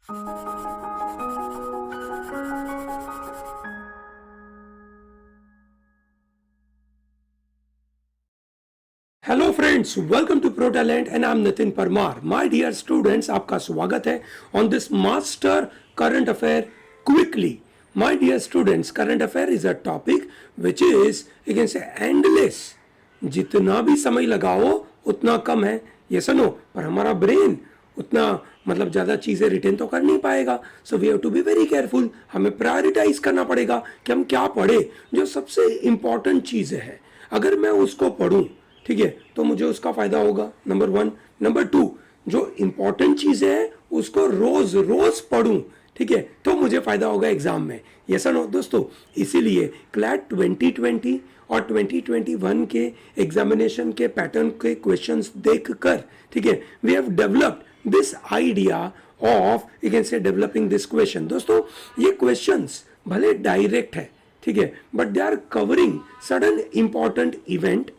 Hello friends, welcome to pro talent and I am Nitin Parmar. My dear students, आपका स्वागत है on this master current affair quickly. My dear students, current affair is a topic which is you can say endless. जितना भी समय लगाओ उतना कम है, ये सुनो, पर हमारा ब्रेन उतना मतलब ज़्यादा चीज़ें रिटेन तो कर नहीं पाएगा। So we have to be very careful. हमें प्रायोरिटाइज करना पड़ेगा कि हम क्या पढ़े, जो सबसे इंपॉर्टेंट चीज़ें हैं। अगर मैं उसको पढ़ूँ, ठीक है, तो मुझे उसका फायदा होगा, नंबर वन। नंबर टू, जो इंपॉर्टेंट चीजें हैं उसको रोज रोज पढ़ूं, ठीक है, तो मुझे फायदा होगा एग्जाम में। ये सर दोस्तों, इसीलिए क्लैट 2020 और 2021 के एग्जामिनेशन के पैटर्न के क्वेश्चंस देखकर, ठीक है, we have developed this idea of you can say developing this question. दोस्तों, ये क्वेश्चंस भले डायरेक्ट है, ठीक है, but they are covering sudden important event.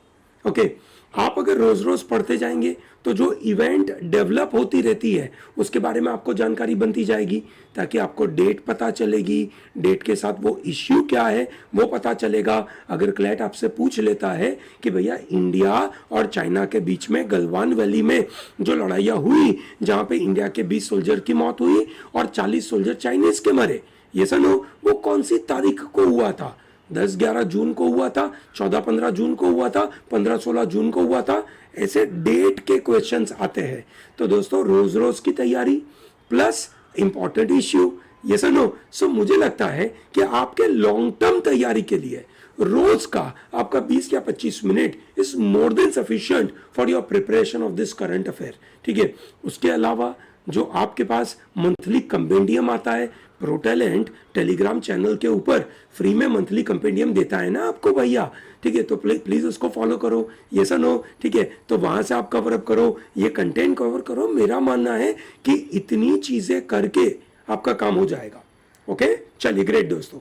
Okay, आप अगर रोज रोज पढ़ते जाएंगे तो जो इवेंट डेवलप होती रहती है उसके बारे में आपको जानकारी बनती जाएगी, ताकि आपको डेट पता चलेगी, डेट के साथ वो इश्यू क्या है वो पता चलेगा। अगर क्लैट आपसे पूछ लेता है कि भैया इंडिया और चाइना के बीच में गलवान वैली में जो लड़ाइयाँ हुई, जहाँ पे इंडिया के 20 सोल्जर की मौत हुई और 40 सोल्जर चाइनीज के मरे, ये सुनो, वो कौन सी तारीख को हुआ था? 10-11 जून को हुआ था, 14-15 जून को हुआ था, 15-16 जून को हुआ था। ऐसे डेट के क्वेश्चंस आते हैं। तो दोस्तों, रोज रोज की तैयारी प्लस इंपॉर्टेंट इश्यू, ये सुनो। सो मुझे लगता है कि आपके लॉन्ग टर्म तैयारी के लिए रोज का आपका 20 या 25 minute is more than sufficient for your preparation of this current affair, ठीक है। उसके अलावा जो आपके पास मंथली कंपेंडियम आता है, प्रो टैलेंट टेलीग्राम चैनल के ऊपर फ्री में मंथली कंपेंडियम देता है ना आपको भैया, ठीक है, तो प्लीज उसको फॉलो करो, ये सुनो, ठीक है, तो वहां से आप कवर अप करो, ये कंटेंट कवर करो। मेरा मानना है कि इतनी चीजें करके आपका काम हो जाएगा। ओके, चलिए, ग्रेट दोस्तों,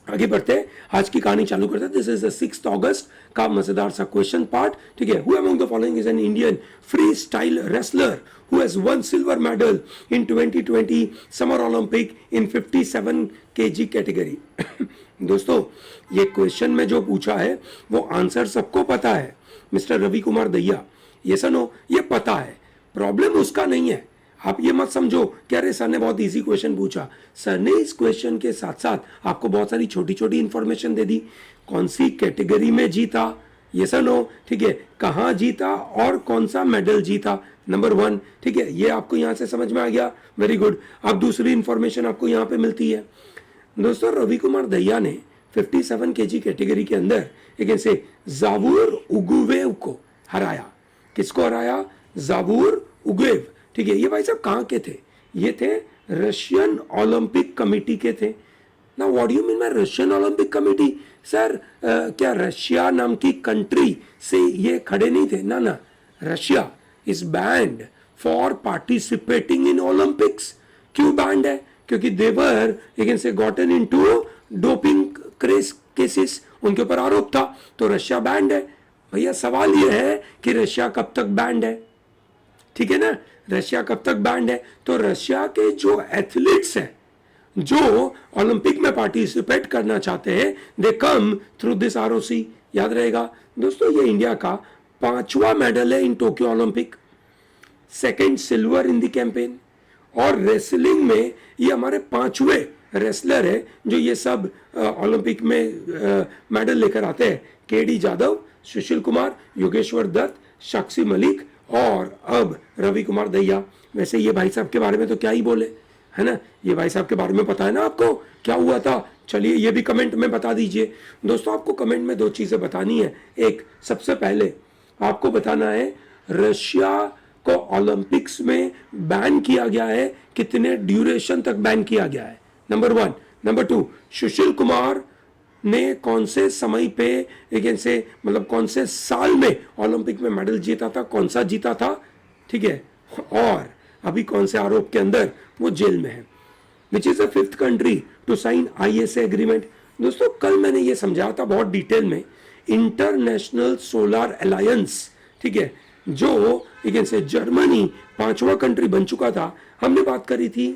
आगे बढ़ते हैं, आज की कहानी चालू करते हैं। दिस इज द 6 अगस्त का मजेदार सा क्वेश्चन पार्ट, ठीक है। Who among the following is an Indian free style wrestler who has one silver medal in 2020 summer Olympic in 57 KG category? दोस्तों, ये क्वेश्चन में जो पूछा है वो आंसर सबको पता है, मिस्टर रवि कुमार दहिया, ये सुनो, ये पता है। प्रॉब्लम उसका नहीं है। आप ये मत समझो कि अरे सर ने बहुत इजी क्वेश्चन पूछा। सर ने इस क्वेश्चन के साथ साथ आपको बहुत सारी छोटी छोटी इंफॉर्मेशन दे दी। कौन सी कैटेगरी में जीता, ये सर नो, ठीक है, कहाँ जीता और कौन सा मेडल जीता, नंबर वन, ठीक है, ये आपको यहाँ से समझ में आ गया, वेरी गुड। अब दूसरी इंफॉर्मेशन आपको यहाँ पे मिलती है। दोस्तों, रवि कुमार दहिया ने 57 केजी कैटेगरी के अंदर एक ऐसे जावूर उगुवेव को हराया। किसको हराया? जावूर उगुवेव, ठीक है। ये भाई साहब कहाँ के थे? ये थे रशियन ओलंपिक कमेटी के थे ना। What do you mean by Russian Olympic committee? Sir, क्या रशिया नाम की कंट्री से ये खड़े नहीं थे? ना ना, Russia is banned for participating in Olympics. क्यों बैंड है? क्योंकि they've you can say gotten into doping cases, उनके ऊपर आरोप था, तो रशिया बैंड है। भैया सवाल यह है कि रशिया कब तक बैंड है, ठीक है ना, रशिया कब तक बैंड है? तो रशिया के जो एथलीट्स हैं जो ओलंपिक में पार्टिसिपेट करना चाहते हैं, दे कम थ्रू दिस आरओसी। याद रहेगा दोस्तों, ये इंडिया का 5वां मेडल है in Tokyo Olympic, second silver in the campaign, और रेसलिंग में ये हमारे 5वें रेसलर है जो ये सब ओलंपिक में मेडल लेकर आते हैं। केडी जाधव, सुशील कुमार, योगेश्वर दत्त, साक्षी मलिक और अब रवि कुमार दहिया। वैसे ये भाई साहब के बारे में तो क्या ही बोले, है ना, ये भाई साहब के बारे में पता है ना आपको क्या हुआ था। चलिए, ये भी कमेंट में बता दीजिए। दोस्तों, आपको कमेंट में 2 चीजें बतानी है। एक, सबसे पहले आपको बताना है रशिया को ओलंपिक्स में बैन किया गया है, कितने ड्यूरेशन तक बैन किया गया है, नंबर 1। नंबर 2, सुशील कुमार ने कौन से समय पे, लेकिन से मतलब कौन से साल में ओलंपिक में मेडल जीता था, कौन सा जीता था, ठीक है, और अभी कौन से आरोप के अंदर वो जेल में है। Which is the 5th country to sign ISA agreement? दोस्तों, कल मैंने ये समझाया था बहुत डिटेल में, इंटरनेशनल सोलर अलायंस, ठीक है, जो लेकिन से जर्मनी 5वां कंट्री बन चुका था। हमने बात करी थी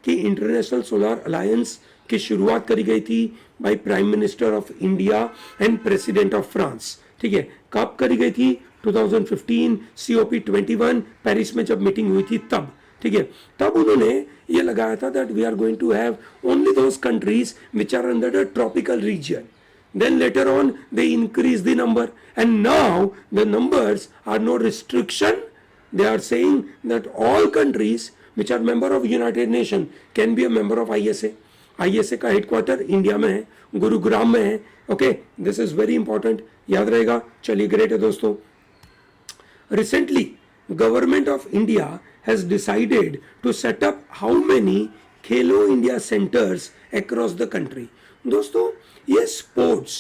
कि इंटरनेशनल सोलर अलायंस की शुरुआत करी गई थी by prime minister of India and president of France. ठीक है, कब करी गई थी? 2015 COP21 पेरिस में जब मीटिंग हुई थी तब। ठीक है, तब उन्होंने ये लगाया था that we are going to have only those countries which are under the tropical region. Then later on they increase the number, and now the numbers are no restriction. They are saying that all countries which are member of United Nations can be a member of ISA. ISA का headquarter India में है, गुरुग्राम में है. Okay, this is very important, याद रहेगा. चलिए, great है दोस्तों. Recently, Government of India has decided to set up how many Khelo India centers across the country. दोस्तों, ये स्पोर्ट्स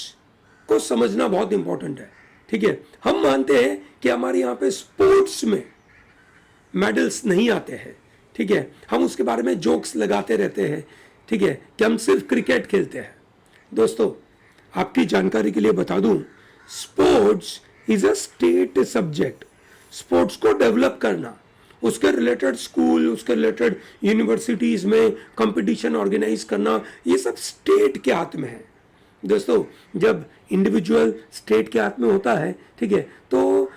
को समझना बहुत इंपॉर्टेंट है. ठीक है, हम मानते हैं कि हमारे यहाँ पे स्पोर्ट्स में मेडल्स नहीं आते हैं. ठीक है, हम उसके बारे में जोक्स लगाते रहते हैं. ठीक है, कि हम सिर्फ क्रिकेट खेलते हैं. दोस्तों, आपकी जानकारी के लिए बता दूं, sports is a state subject. Sports को डेवलप करना, उसके रिलेटेड स्कूल, उसके रिलेटेड यूनिवर्सिटीज में कंपटीशन ऑर्गेनाइज करना, ये सब स्टेट के हाथ में है. दोस्तों, जब इंडिविजुअल स्टेट के हाथ में होता है, ठीक है, तो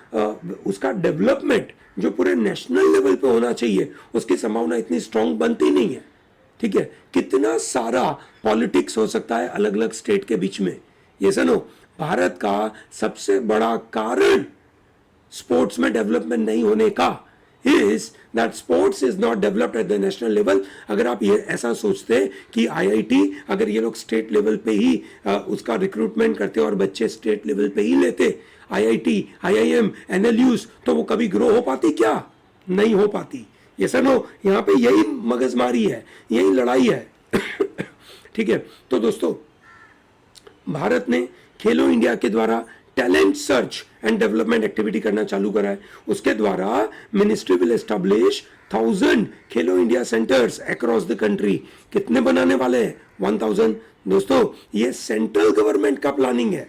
उसका डेवलपमेंट जो पूरे नेशनल लेवल पे होना चाहिए, उसकी संभावना इतनी स्ट्रांग बनती नहीं है. ठीक है, कितना सारा पॉलिटिक्स हो सकता है अलग अलग स्टेट के बीच में. ये सुनो, भारत का सबसे बड़ा कारण स्पोर्ट्स में डेवलपमेंट नहीं होने का is that sports is not developed at the national level. अगर आप ये ऐसा सोचते कि IIT अगर ये लोग स्टेट लेवल पे ही उसका रिक्रूटमेंट करते और बच्चे स्टेट लेवल पे ही लेते, IIT, IIM, NLUs, तो वो कभी ग्रो हो पाती क्या? नहीं हो पाती. ये सुनो, यहाँ पे यही मगजमारी है, यही लड़ाई है. ठीक है, तो दोस्तों, भारत ने खेलो इंडिया के द्वारा talent search and development activity करना चालू करा है. उसके द्वारा ministry will establish 1000 Khelo India centres across the country. कितने बनाने वाले हैं? 1000. दोस्तों, ये सेंट्रल गवर्नमेंट का प्लानिंग है.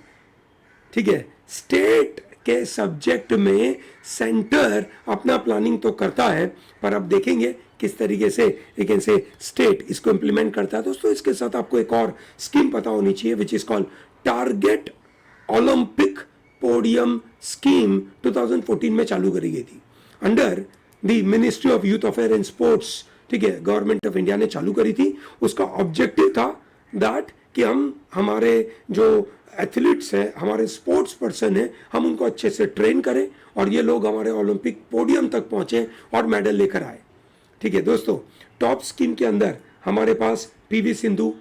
ठीक है, स्टेट के सब्जेक्ट में सेंटर अपना प्लानिंग तो करता है, पर अब देखेंगे किस तरीके से लेकिन से स्टेट इसको इंप्लीमेंट करता है. दोस्तों, इसके साथ आपको एक और स्कीम पता होनी चाहिए which is called target Olympic podium scheme. 2014 में चालू करी गई थी under the ministry of youth affair and sports. ठीक है, गवर्नमेंट ऑफ इंडिया ने चालू करी थी. उसका ऑब्जेक्टिव था दैट कि हम हमारे जो एथलीट्स हैं, हमारे स्पोर्ट्स पर्सन हैं, हम उनको अच्छे से ट्रेन करें और ये लोग हमारे ओलंपिक पोडियम तक पहुंचे और मेडल लेकर आए. ठीक है दोस्तों, टॉप स्कीम के अंदर हमारे पास PV Sindhu,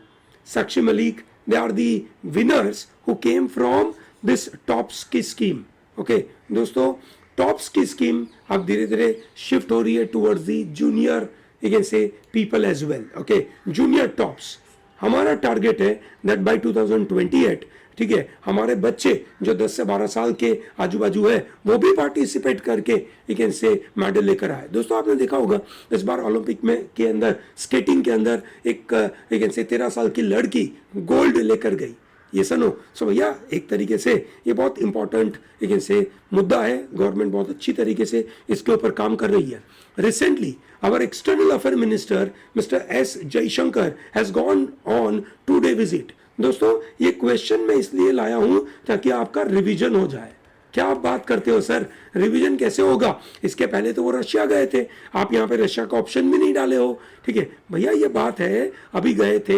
Sakshi Malik, they are the winners who came from this TOPS की स्कीम. ओके दोस्तों, टॉप्स की स्कीम अब धीरे धीरे शिफ्ट हो रही है towards the junior, you can say people as well. Okay, junior TOPS. हमारा टारगेट है दैट बाय 2028, ठीक है, हमारे बच्चे जो 10 से 12 साल के आजू बाजू है वो भी पार्टिसिपेट करके यू कैन से मेडल लेकर आए. दोस्तों, आपने देखा होगा इस बार ओलंपिक में के अंदर स्केटिंग के अंदर एक यू कैन से 13 साल की लड़की गोल्ड लेकर गई. ये सुनो, सो भैया, एक तरीके से ये बहुत इंपॉर्टेंट यू कैन से मुद्दा है. गवर्नमेंट बहुत अच्छी तरीके से इसके ऊपर काम कर रही है. Recently our external affair minister Mr. S. Jaishankar has gone on 2-day visit. दोस्तों, ये क्वेश्चन मैं इसलिए लाया हूं ताकि आपका रिवीजन हो जाए. क्या आप बात करते हो सर, रिवीजन कैसे होगा? इसके पहले तो वो रशिया गए थे, आप यहाँ पे रशिया का ऑप्शन भी नहीं डाले हो. ठीक है भैया, ये बात है. अभी गए थे,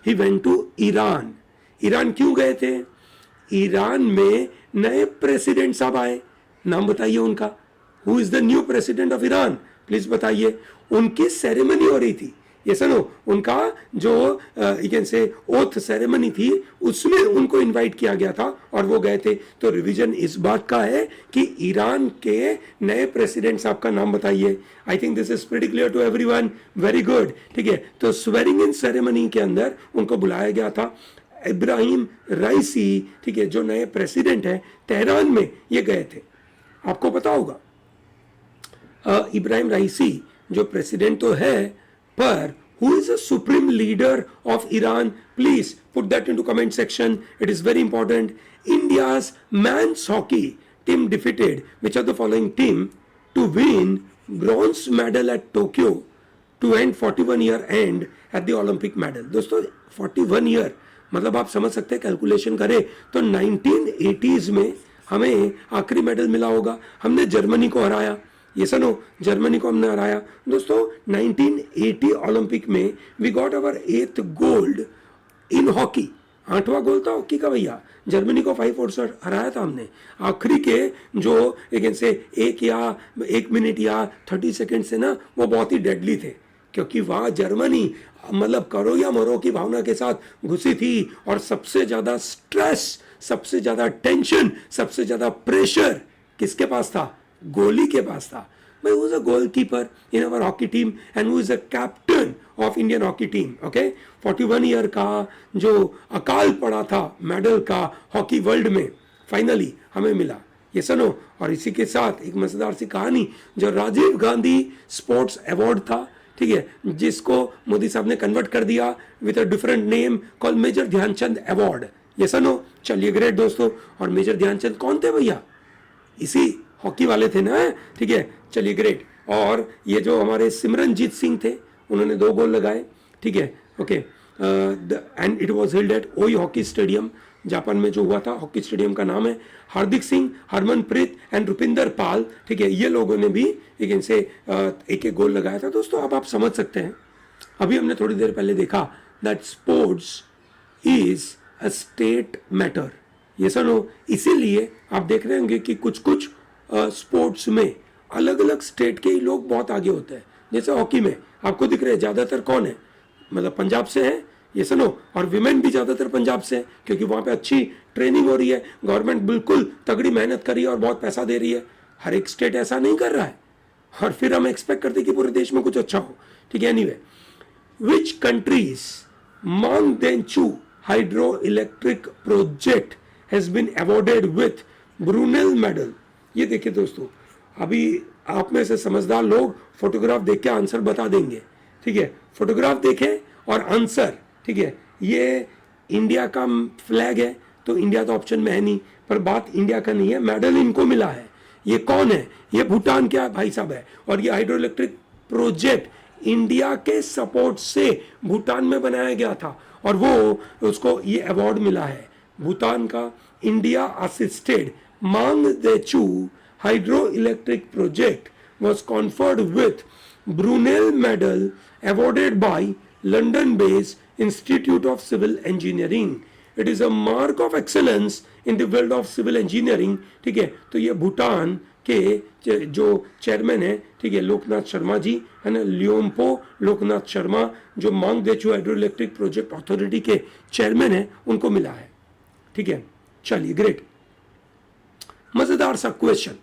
he went to Iran. Iran क्यों गए थे? ईरान में नए प्रेसिडेंट साहब आए. नाम बताइए उनका. Who is the new president of Iran? Please बताइए. उनकी सेरेमनी हो रही थी. ये सुनो, उनका जो यू कैन से ओथ सेरेमनी थी, उसमें उनको इनवाइट किया गया था और वो गए थे. तो रिवीजन इस बात का है कि ईरान के नए प्रेसिडेंट साहब का नाम बताइए. I think this is pretty clear to everyone. Very good. ठीक है, तो स्वेरिंग इन सेरेमनी के अंदर उनको बुलाया गया था. इब्राहिम राइसी, ठीक है, जो नए प्रेसिडेंट हैं, तेहरान में ये गए थे. आपको पता होगा इब्राहिम राइसी जो प्रेसिडेंट तो है, पर who is the supreme leader of Iran? Please put that into comment section. It is very important. India's men's hockey team defeated which of the following team to win bronze medal at Tokyo to end 41 year end at the Olympic medal. दोस्तों 41 year मतलब आप समझ सकते हैं, calculation करें तो 1980s में हमें आखिरी मेडल मिला होगा। हमने जर्मनी को हराया, ये सुनो, जर्मनी को हमने हराया दोस्तों 1980 ओलंपिक में। We got our 8th gold in hockey. 8वां गोल था हॉकी का भैया, जर्मनी को 5-4 से हराया था हमने। आखिरी के जो से 1 मिनट या 30 सेकेंड से ना, वो बहुत ही डेडली थे, क्योंकि वहां जर्मनी मतलब करो या मरो की भावना के साथ घुसी थी, और सबसे ज्यादा स्ट्रेस, सबसे ज्यादा टेंशन, सबसे ज्यादा प्रेशर किसके पास था? गोली के पास था। But who is a goalkeeper in our hockey team and who is a captain of Indian hockey team? Okay, 41 year का जो अकाल पड़ा था मेडल का हॉकी वर्ल्ड में, फाइनली हमें मिला, ये सुनो। और इसी के साथ एक मजेदार सी कहानी, जो राजीव गांधी स्पोर्ट्स अवार्ड था, ठीक है, जिसको मोदी साहब ने कन्वर्ट कर दिया with a different name called major Dhyan Chand award, ये सुनो। चलिए ग्रेट दोस्तों। और मेजर ध्यानचंद कौन थे भैया? इसी हॉकी वाले थे ना, ठीक है। चलिए ग्रेट। और ये जो हमारे सिमरनजीत सिंह थे, उन्होंने 2 गोल लगाए, ठीक है। Okay, and it was held at ओई हॉकी स्टेडियम, जापान में जो हुआ था। हॉकी स्टेडियम का नाम है। हार्दिक सिंह, हरमनप्रीत एंड रुपिंदर पाल, ठीक है, ये लोगों ने भी इनसे एक गोल लगाया था। दोस्तों अब आप समझ सकते हैं, अभी हमने थोड़ी देर पहले देखा that sports is a state matter, ये सुनो। इसीलिए आप देख रहे होंगे कि कुछ कुछ स्पोर्ट्स में अलग अलग स्टेट के ही लोग बहुत आगे होते हैं। जैसे हॉकी में आपको दिख रहे हैं ज्यादातर कौन है, मतलब पंजाब से है, ये सुनो। और विमेन भी ज्यादातर पंजाब से है, क्योंकि वहां पे अच्छी ट्रेनिंग हो रही है, गवर्नमेंट बिल्कुल तगड़ी मेहनत कर रही है और बहुत पैसा दे रही है। हर एक स्टेट ऐसा नहीं कर रहा है, और फिर हम एक्सपेक्ट करते हैं कि पूरे देश में कुछ अच्छा हो, ठीक है। Anyway, which countries Mangdechhu hydro electric project has been awarded with Brunel medal? ये देखिए दोस्तों, अभी आप में से समझदार लोग फोटोग्राफ देख के आंसर बता देंगे, ठीक है। फोटोग्राफ देखें और आंसर, ठीक है। ये इंडिया का फ्लैग है, तो इंडिया तो ऑप्शन में है नहीं, पर बात इंडिया का नहीं है, मेडल इनको मिला है। ये कौन है? ये भूटान के भाई साहब है। और ये हाइड्रो इलेक्ट्रिक प्रोजेक्ट इंडिया के सपोर्ट से भूटान में बनाया गया था, और वो उसको ये अवार्ड मिला है भूटान का। India assisted Mangdechhu hydroelectric project was conferred with Brunel Medal awarded by London-based Institute of Civil Engineering. It is a mark of excellence in the world of civil engineering, ठीक है। तो ये भूटान के जो चेयरमैन है, ठीक है, लोकनाथ शर्मा जी है ना, लियोम्पो लोकनाथ शर्मा, जो मांगदेचू हाइड्रो इलेक्ट्रिक प्रोजेक्ट अथॉरिटी के चेयरमैन है, उनको मिला है, ठीक है। चलिए ग्रेट, मजेदार सा क्वेश्चन,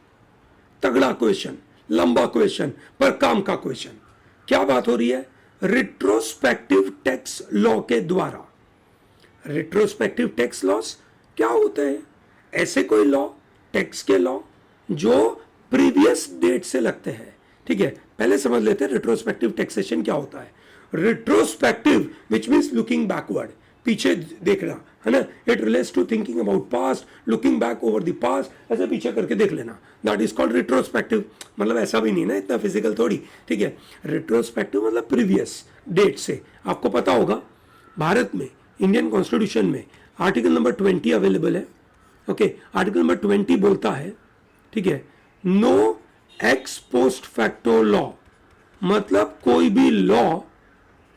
तगड़ा क्वेश्चन, लंबा क्वेश्चन, पर काम का क्वेश्चन। क्या बात हो रही है? रिट्रोस्पेक्टिव टैक्स लॉ के द्वारा। रिट्रोस्पेक्टिव टैक्स लॉस क्या होते हैं? ऐसे कोई लॉ, टैक्स के लॉ जो प्रीवियस डेट से लगते हैं, ठीक है। पहले समझ लेते हैं रिट्रोस्पेक्टिव टैक्सेशन क्या होता है। Retrospective which means looking backward, पीछे देखना, है ना। It relates to thinking about past, looking back over the past, ऐसे पीछे करके देख लेना, दैट इज कॉल्ड रिट्रोस्पेक्टिव। मतलब ऐसा भी नहीं ना, इतना फिजिकल थोड़ी, ठीक है। रिट्रोस्पेक्टिव मतलब प्रीवियस डेट से। आपको पता होगा भारत में इंडियन कॉन्स्टिट्यूशन में आर्टिकल नंबर 20 अवेलेबल है, ओके। आर्टिकल नंबर 20 बोलता है, ठीक है, no ex post facto law, मतलब कोई भी लॉ,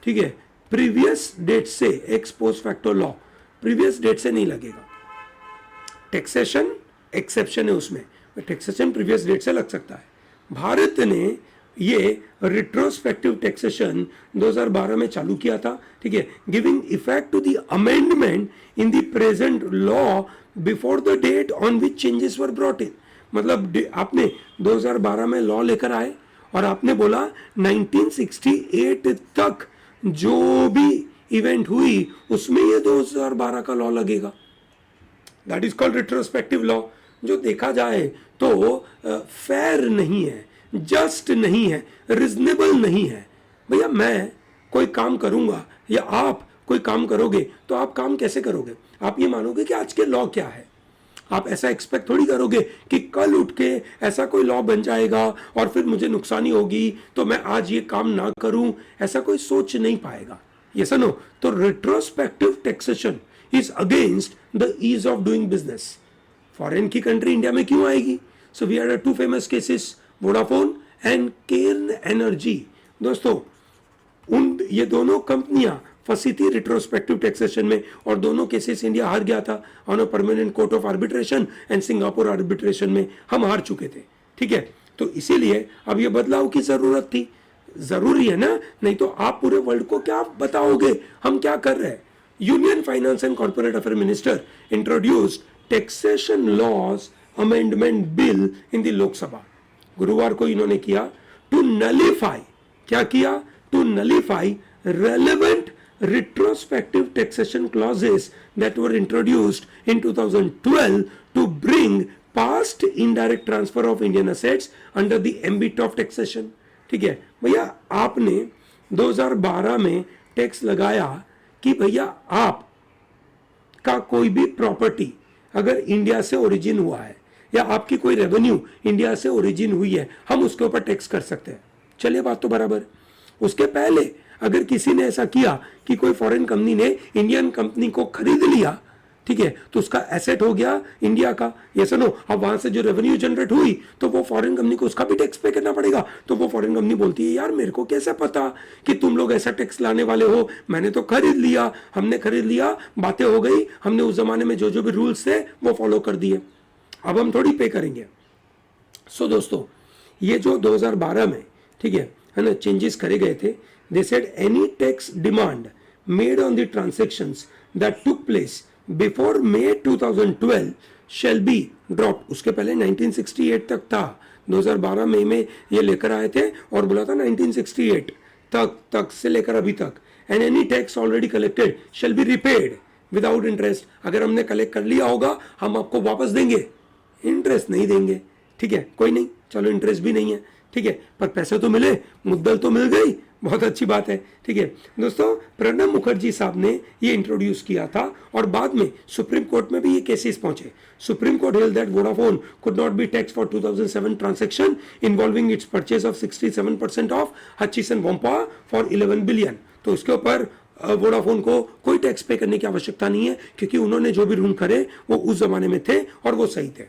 ठीक है, प्रीवियस डेट से, ex post facto law previous date से नहीं लगेगा। टैक्सेशन एक्सेप्शन है उसमें, टैक्सेशन प्रीवियस डेट से लग सकता है। भारत ने ये रिट्रोस्पेक्टिव टैक्सेशन 2012 में चालू किया था, ठीक है, giving effect to the amendment in the present law before the date on which changes were brought in. मतलब आपने 2012 में लॉ लेकर आए और आपने बोला 1968 तक जो भी इवेंट हुई उसमें ये 2012 का लॉ लगेगा। That is called retrospective law, जो देखा जाए तो फेयर नहीं है, जस्ट नहीं है, रिजनेबल नहीं है। भैया मैं कोई काम करूंगा या आप कोई काम करोगे तो आप काम कैसे करोगे? आप ये मानोगे कि आज के लॉ क्या है, आप ऐसा एक्सपेक्ट थोड़ी करोगे कि कल उठ के ऐसा कोई लॉ बन जाएगा और फिर मुझे नुकसानी होगी तो मैं आज ये काम ना करूं, ऐसा कोई सोच नहीं पाएगा। ये सुनो, तो retrospective taxation is against the ease of doing business. Foreign की कंट्री इंडिया में क्यों आएगी? So we are two famous cases, Vodafone and Cairn energy. दोस्तों, ये दोनों कंपनियां फंसी थी रिट्रोस्पेक्टिव टैक्सेशन में और दोनों केसेस इंडिया हार गया था on a permanent court of arbitration and Singapore arbitration में हम हार चुके थे। ठीक है, तो इसीलिए अब ये बदलाव की जरूरत थी। जरूरी है ना, नहीं तो आप पूरे वर्ल्ड को क्या बताओगे हम क्या कर रहे हैं। Union finance and corporate affair minister introduced taxation laws amendment bill in the Lok Sabha. गुरुवार को इन्होंने किया टू नलीफाई, क्या किया? To nullify relevant retrospective taxation clauses that were introduced in 2012 to bring past indirect transfer of Indian assets under the ambit of taxation। ठीक है भैया, आपने 2012 में टैक्स लगाया कि भैया आप का कोई भी प्रॉपर्टी अगर इंडिया से ओरिजिन हुआ है या आपकी कोई रेवेन्यू इंडिया से ओरिजिन हुई है, हम उसके ऊपर टैक्स कर सकते हैं। चलिए, बात तो बराबर। उसके पहले अगर किसी ने ऐसा किया कि कोई फॉरेन कंपनी ने इंडियन कंपनी को खरीद लिया, ठीक है, तो उसका एसेट हो गया इंडिया का। ये सुनो, अब वहां से जो रेवेन्यू जनरेट हुई तो वो फॉरेन कंपनी को उसका भी टैक्स पे करना पड़ेगा। तो वो फॉरेन कंपनी बोलती है, यार मेरे को कैसे पता कि तुम लोग ऐसा टैक्स लाने वाले हो, मैंने तो खरीद लिया, हमने खरीद लिया, बातें हो गई, हमने उस जमाने में जो जो भी रूल्स थे वो फॉलो कर दिए, अब हम थोड़ी पे करेंगे। सो दोस्तों, ये जो 2012 में, ठीक है ना, चेंजेस करे गए थे। They said any tax demand made on the transactions that took place before May 2012 shall be dropped। उसके पहले 1968 तक था, 2012 मई में ये लेकर आए थे और बोला था 1968 तक से लेकर अभी तक। And any tax already collected shall be repaid without interest। अगर हमने कलेक्ट कर लिया होगा हम आपको वापस देंगे, इंटरेस्ट नहीं देंगे। ठीक है, कोई नहीं, चलो इंटरेस्ट भी नहीं है, ठीक है, पर पैसे तो मिले, मुद्दल तो मिल गई, बहुत अच्छी बात है। ठीक है दोस्तों, प्रणब मुखर्जी साहब ने ये इंट्रोड्यूस किया था और बाद में सुप्रीम कोर्ट में भी ये केसेस पहुंचे। Supreme Court held that Vodafone could not be tax for 2007 transaction involving its purchase of 67% of Hutchison Whampoa for 11 billion. तो उसके ऊपर वोडाफोन को कोई टैक्स पे करने की आवश्यकता नहीं है क्योंकि उन्होंने जो भी रूल करे वो उस जमाने में थे और वो सही थे।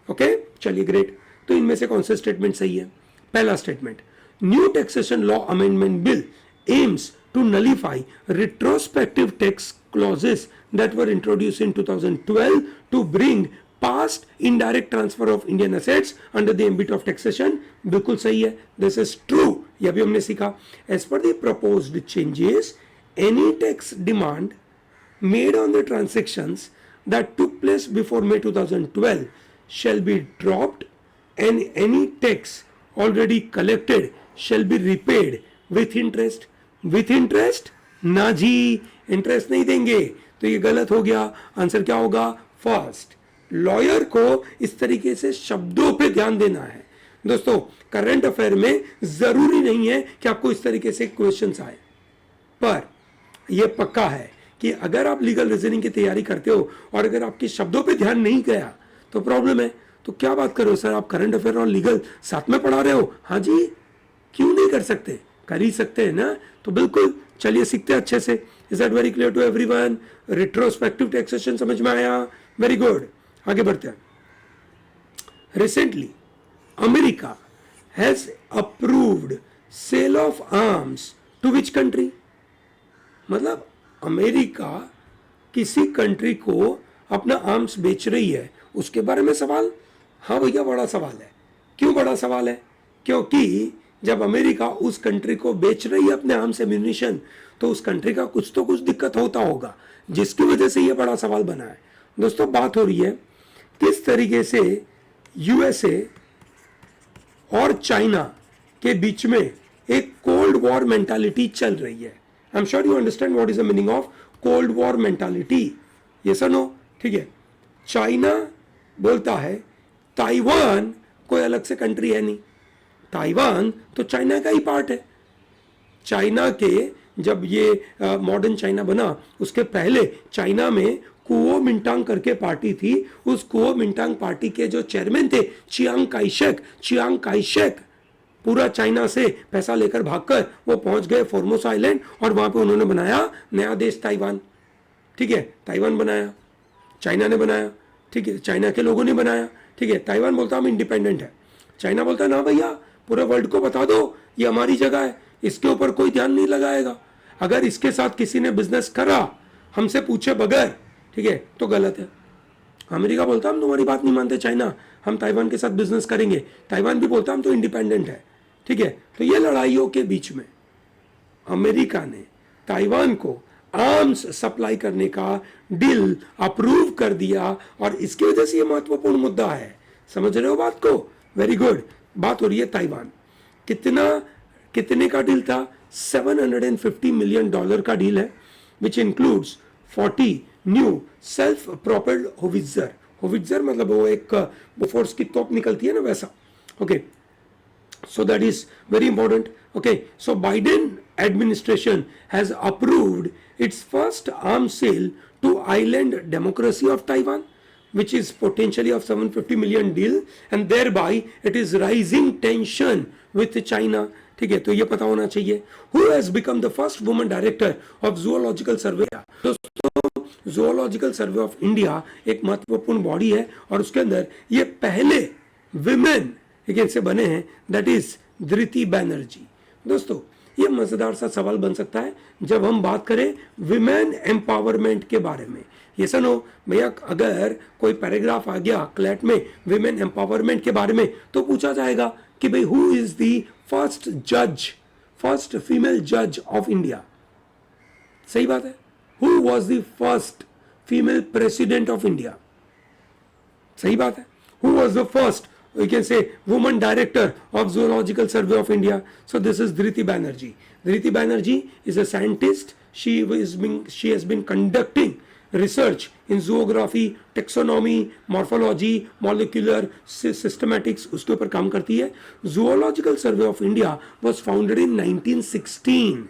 ओके, चलिए ग्रेट। तो इनमें से कौन सा स्टेटमेंट सही है? पहला statement, new taxation law amendment bill aims to nullify retrospective tax clauses that were introduced in 2012 to bring past indirect transfer of Indian assets under the ambit of taxation। बिल्कुल सही है, this is true, यह भी हमने सीखा। As per the proposed changes, any tax demand made on the transactions that took place before May 2012 shall be dropped and any tax already collected shall be repaid with interest। with interest ना जी, interest नहीं देंगे, तो ये गलत हो गया। Answer क्या होगा? फर्स्ट। लॉयर को इस तरीके से शब्दों पे ध्यान देना है। दोस्तों, करंट अफेयर में जरूरी नहीं है कि आपको इस तरीके से क्वेश्चंस आए, पर यह पक्का है कि अगर आप लीगल रीजनिंग की तैयारी करते हो और अगर आपके शब्दों पे ध्यान नहीं गया तो प्रॉब्लम है। तो क्या बात करो सर, आप करंट अफेयर और लीगल साथ में पढ़ा रहे हो? हाँ जी, क्यों नहीं कर सकते, कर ही सकते हैं ना। तो बिल्कुल, चलिए सीखते हैं अच्छे से। Is that very clear to everyone? Retrospective taxation समझ में आया? वेरी गुड, आगे बढ़ते हैं। Recently America has approved sale of arms to which country? मतलब अमेरिका किसी कंट्री को अपना आर्म्स बेच रही है, उसके बारे में सवाल? हाँ भैया, बड़ा सवाल है। क्यों बड़ा सवाल है? क्योंकि जब अमेरिका उस कंट्री को बेच रही है अपने आर्म्स एम्यूनिशन, तो उस कंट्री का कुछ तो कुछ दिक्कत होता होगा, जिसकी वजह से यह बड़ा सवाल बना है। दोस्तों, बात हो रही है किस तरीके से यूएसए और चाइना के बीच में एक कोल्ड वॉर मेंटालिटी चल रही है। I am sure you understand what is the meaning of cold war mentality. ये सुनो, ठीक है, चाइना बोलता है ताइवान कोई अलग से कंट्री है नहीं, ताइवान तो चाइना का ही पार्ट है। चाइना के जब ये मॉडर्न चाइना बना उसके पहले चाइना में कुओमिंटांग करके पार्टी थी, उस कुओमिंटांग पार्टी के जो चेयरमैन थे चियांग काइशेक पूरा चाइना से पैसा लेकर भागकर वो पहुंच गए फॉर्मोसा आइलैंड और वहां पे उन्होंने बनाया नया देश ताइवान। ठीक है, ताइवान बनाया, चाइना ने बनाया, ठीक है, चाइना के लोगों ने बनाया। ठीक है, ताइवान बोलता हम इंडिपेंडेंट है, चाइना बोलता ना भैया पूरे वर्ल्ड को बता दो ये हमारी जगह है, इसके ऊपर कोई ध्यान नहीं लगाएगा, अगर इसके साथ किसी ने बिजनेस करा हमसे पूछे बगैर, ठीक है, तो गलत है। अमेरिका बोलता हम तुम्हारी बात नहीं मानते चाइना, हम ताइवान के साथ बिजनेस करेंगे, ताइवान भी बोलता हम तो इंडिपेंडेंट है। ठीक है, तो ये लड़ाइयों के बीच में अमेरिका ने ताइवान को आर्म्स सप्लाई करने का डील अप्रूव कर दिया और इसकी वजह से ये महत्वपूर्ण मुद्दा है। समझ रहे हो बात को? Very good. बात हो रही है ताइवान, कितने का डील था? $750 मिलियन का डील है, which includes 40 new self propelled howitzer मतलब वो एक बोफोर्स की तोप निकलती है ना वैसा। Okay, so that is very important. Okay, so Biden administration has approved its first arms sale to island democracy of Taiwan, which is potentially of 750 million deal, and thereby it is rising tension with China. ठीक है, तो ये पता होना चाहिए। Who has become the first woman director of Zoological Survey? दोस्तों, Zoological Survey of India एक महत्वपूर्ण बॉडी है और उसके अंदर ये पहले विमेन से बने हैं, दैट इज धृति बैनर्जी। दोस्तों, ये मजेदार सा सवाल बन सकता है जब हम बात करें विमेन एम्पावरमेंट के बारे में। ये सुनो भैया, अगर कोई पैराग्राफ आ गया क्लैट में विमेन एम्पावरमेंट के बारे में तो पूछा जाएगा कि भाई who is the first female जज ऑफ इंडिया। सही बात है। Who was the first female president of India. सही बात है। Who was the first, we can say, woman director of Zoological Survey of India? So this is Dhriti Banerjee. Dhriti Banerjee is a scientist. She has been conducting research in zoography, taxonomy, morphology, molecular systematics, उसके ऊपर काम करती है। Zoological Survey of India was founded in 1916.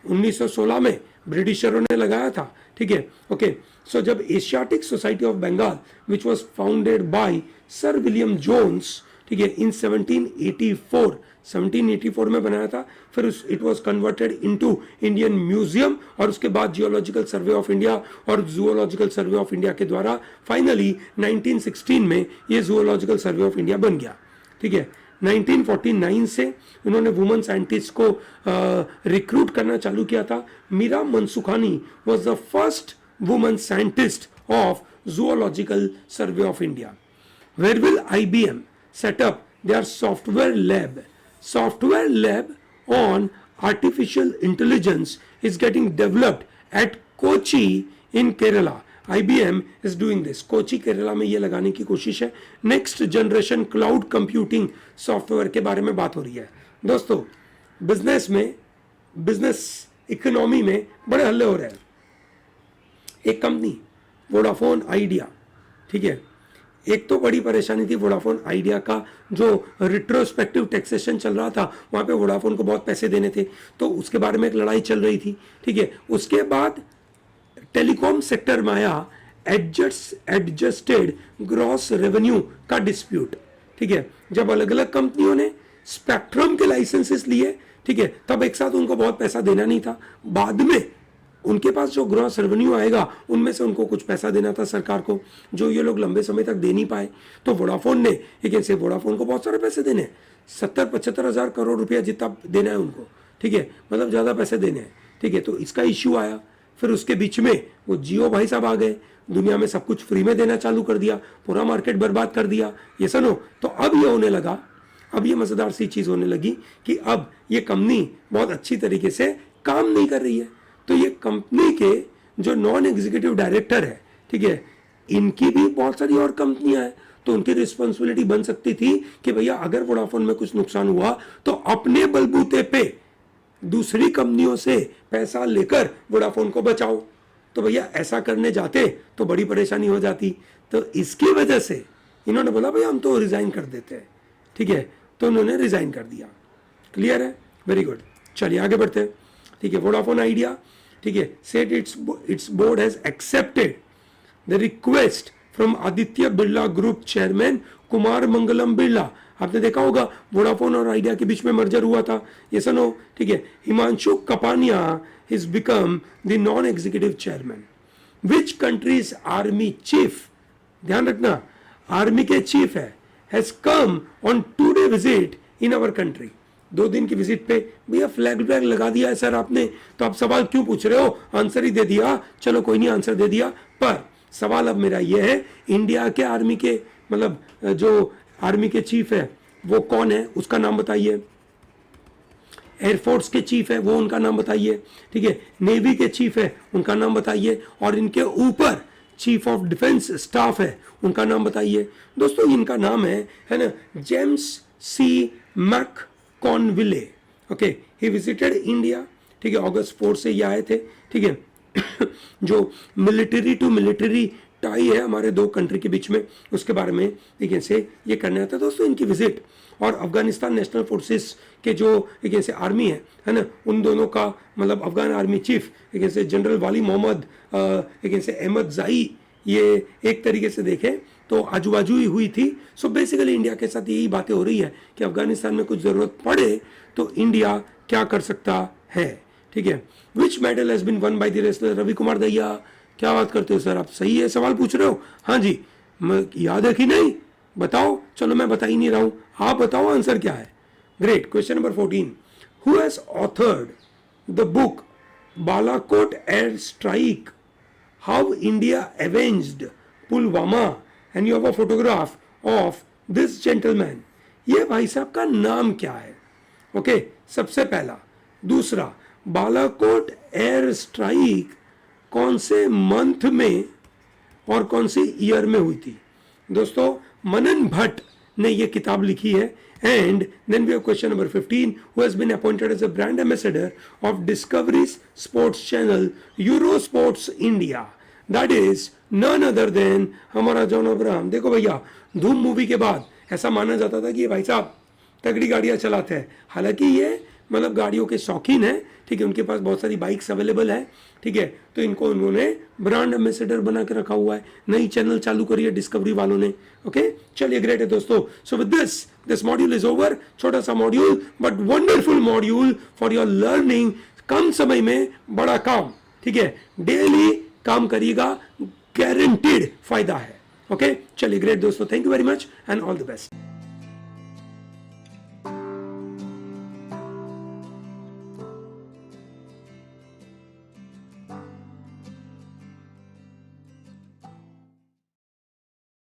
1916 में ब्रिटिशरों ने लगाया था। ठीक है, ओके। सो जब Asiatic society of Bengal which was founded by sir William Jones, ठीक है, इन 1784 में बनाया था, फिर it was converted into Indian museum और उसके बाद जियोलॉजिकल सर्वे ऑफ इंडिया और जूलॉजिकल सर्वे ऑफ इंडिया के द्वारा फाइनली 1916 में ये जूलॉजिकल सर्वे ऑफ इंडिया बन गया। ठीक है, 1949 से उन्होंने वुमेन साइंटिस्ट को रिक्रूट करना चालू किया था। Meera Mansukhani was the first women scientist of zoological survey of India. Where will IBM set up their software lab? Software lab on artificial intelligence is getting developed at Kochi in Kerala. IBM is doing this. Kochi Kerala में ये लगाने की कोशिश है। Next generation cloud computing software के बारे में बात हो रही है। दोस्तों, बिजनेस इकोनॉमी में बड़े हल्ले हो रहे हैं। एक कंपनी वोडाफोन आइडिया, ठीक है, एक तो बड़ी परेशानी थी वोडाफोन आइडिया का, जो रिट्रोस्पेक्टिव टैक्सेशन चल रहा था, वहां पे वोडाफोन को बहुत पैसे देने थे, तो उसके बारे में एक लड़ाई चल रही थी। ठीक है, उसके बाद टेलीकॉम सेक्टर में आया एडजस्टेड ग्रॉस रेवेन्यू का डिस्प्यूट। ठीक है, जब अलग अलग कंपनियों ने स्पेक्ट्रम के लाइसेंसेस लिए, ठीक है, तब एक साथ उनको बहुत पैसा देना नहीं था, बाद में उनके पास जो ग्रॉस रेवेन्यू आएगा उनमें से उनको कुछ पैसा देना था सरकार को, जो ये लोग लंबे समय तक दे नहीं पाए। तो वोडाफोन ने, लेकिन से वोडाफोन को बहुत सारे पैसे देने हैं, 70-75 हज़ार करोड़ रुपया जितना देना है उनको। ठीक है, मतलब ज़्यादा पैसे देने हैं। ठीक है, तो इसका इश्यू आया। फिर उसके बीच में वो जियो भाई साहब आ गए, दुनिया में सब कुछ फ्री में देना चालू कर दिया, पूरा मार्केट बर्बाद कर दिया। ये सुनो, तो अब ये होने लगा, अब ये मज़ेदार सी चीज़ होने लगी कि अब ये कंपनी बहुत अच्छी तरीके से काम नहीं कर रही है। तो ये कंपनी के जो नॉन एग्जीक्यूटिव डायरेक्टर है, ठीक है, इनकी भी बहुत सारी और कंपनियां हैं, तो उनकी रिस्पॉन्सिबिलिटी बन सकती थी कि भैया अगर वोडाफोन में कुछ नुकसान हुआ तो अपने बलबूते पे दूसरी कंपनियों से पैसा लेकर वोडाफोन को बचाओ। तो भैया ऐसा करने जाते तो बड़ी परेशानी हो जाती। तो इसकी वजह से इन्होंने बोला भैया हम तो रिजाइन कर देते हैं। ठीक है, तो उन्होंने रिजाइन कर दिया। क्लियर है? Very good. चलिए आगे बढ़ते हैं। ठीक है, वोडाफोन आइडिया, ठीक है, said its board has accepted the request from Aditya Birla group chairman Kumar Mangalam Birla. आपने देखा होगा वोडाफोन और आइडिया के बीच में मर्जर हुआ था, ये सुनो, ठीक है। Himanshu Kapania has become the non executive chairman. Which countries army chief, ध्यान रखना आर्मी के चीफ है, has come on 2-day visit in our country. 2 दिन की विजिट पे। भैया फ्लैग लगा दिया है सर आपने, तो आप सवाल क्यों पूछ रहे हो? आंसर ही दे दिया, चलो कोई नहीं, आंसर दे दिया। पर सवाल अब मेरा ये है, इंडिया के आर्मी के मतलब जो आर्मी के चीफ है वो कौन है, उसका नाम बताइए। एयरफोर्स के चीफ है वो, उनका नाम बताइए, ठीक है। नेवी के चीफ है, उनका नाम बताइए। और इनके ऊपर चीफ ऑफ डिफेंस स्टाफ है, उनका नाम बताइए। दोस्तों इनका नाम है ना, James C McConville. Okay, he visited India, ठीक है, August 4 से ये आए थे, ठीक है। जो मिलिट्री टू मिलिट्री टाई है हमारे 2 कंट्री के बीच में, उसके बारे में एक ऐसे ये करने आता है दोस्तों इनकी विजिट। और अफगानिस्तान नेशनल फोर्सेस के जो एक ऐसे आर्मी है ना, उन दोनों का मतलब अफगान आर्मी चीफ एक ऐसे जनरल वाली मोहम्मद एक ऐसे अहमद जाई, ये एक तरीके से देखें तो आजू बाजू ही हुई थी। सो बेसिकली इंडिया के साथ यही बातें हो रही है कि अफगानिस्तान में कुछ जरूरत पड़े तो इंडिया क्या कर सकता है, ठीक है। Which medal has been won by the wrestler Ravi Kumar Dahiya. क्या बात करते हो सर आप, सही है सवाल पूछ रहे हो? हाँ जी, याद है कि नहीं, बताओ। चलो मैं बता ही नहीं रहा हूं, आप बताओ आंसर क्या है। Great. Question number 14, who has authored the book Balakot air strike, how India एवेंज्ड Pulwama, and you have a photograph of this gentleman. ये भाई साहब का नाम क्या है? ओके, सबसे पहला। दूसरा, बालाकोट एयर स्ट्राइक कौन से मंथ में और कौन सी ईयर में हुई थी? दोस्तों मनन भट्ट ने ये किताब लिखी है। And then we have question number 15, who has been appointed as a brand ambassador of Discovery sports channel euro sports India, that is none other than हमारा जॉन अब्राहम। देखो भैया, धूम मूवी के बाद ऐसा माना जाता था कि ये भाई साहब तगड़ी गाड़ियां चलाते हैं, हालांकि ये मतलब गाड़ियों के शौकीन है, ठीक है, उनके पास बहुत सारी बाइक्स अवेलेबल है, ठीक है। तो इनको उन्होंने ब्रांड एम्बेसडर बना के रखा हुआ है, नई चैनल चालू करी है डिस्कवरी वालों ने। ओके, चलिए ग्रेट है दोस्तों। So with this module is over. छोटा सा module but wonderful module for your learning. कम समय में बड़ा काम, ठीक है, डेली काम करिएगा, गारंटीड फायदा है। ओके, चलिए ग्रेट दोस्तों, thank you very much and all the best.